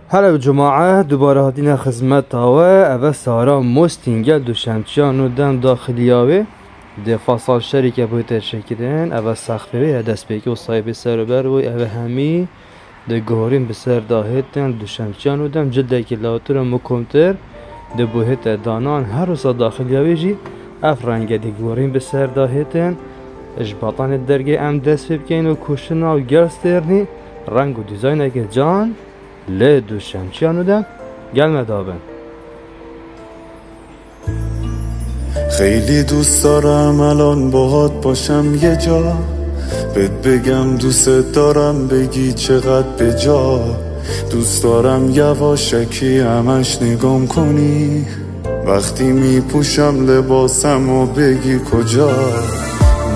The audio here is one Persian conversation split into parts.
هلا جماعة دوباره هاتینا خدمت اوه سارا مستینگل دوشمچیان و دم داخلیاوی دفاع سال شریکه باید تشکیدن اوه سخفه دست بیکی و صاحب سر بر و اوه همی ده گهارین بسر داهتن دوشمچیان و دم جده که لاتر مکمتر ده بوهت دانان هر روز داخلیاوی جی اف رنگه ده گهارین بسر داهتن اجباطان درگه ام دست بکن و کشنا و گرسترنی رنگ و دیزاینه که جان لی دوشمچیانو دم گلمه دابن. خیلی دوست دارم الان باهات باشم یه جا، بهت بگم دوست دارم بگی چقدر به جا. دوست دارم یواشکی همش نگام کنی وقتی میپوشم لباسم و بگی کجا.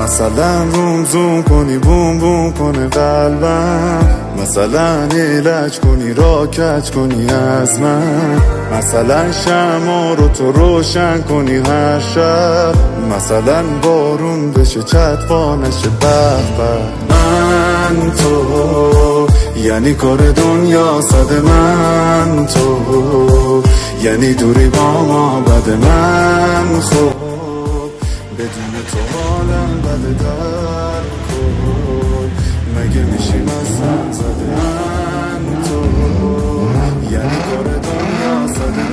مثلا روم زوم کنی بوم بوم کنه قلبم، مثلا علاج کنی راکت کنی از من، مثلا شمع رو تو روشن کنی هر شب، مثلا بارون بشه چتبا نشه به. من تو یعنی کار دنیا صد من تو، یعنی دوری با ما بد من خب بدون تو حالم بده در کن مگه میشیم از هم زده. من تو یعنی کار دنیا زده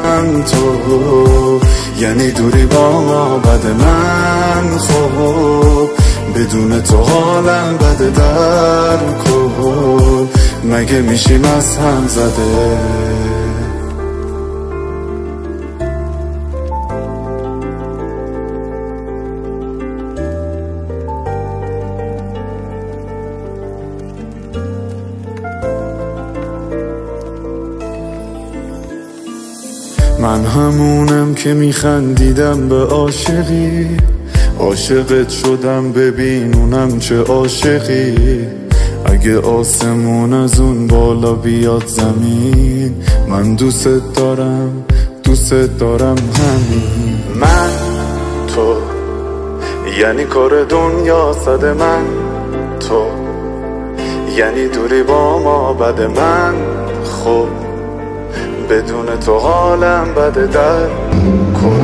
من تو، یعنی دوری با ما بده من خب بدون تو حالم بده در کن مگه میشیم از هم زده. من همونم که میخندیدم به عاشقی، عاشقت شدم ببین اونم چه عاشقی. اگه آسمون از اون بالا بیاد زمین، من دوست دارم همین. من تو یعنی کار دنیا صد من تو، یعنی دوری با ما بد من خب بدون تو حالم بده در کن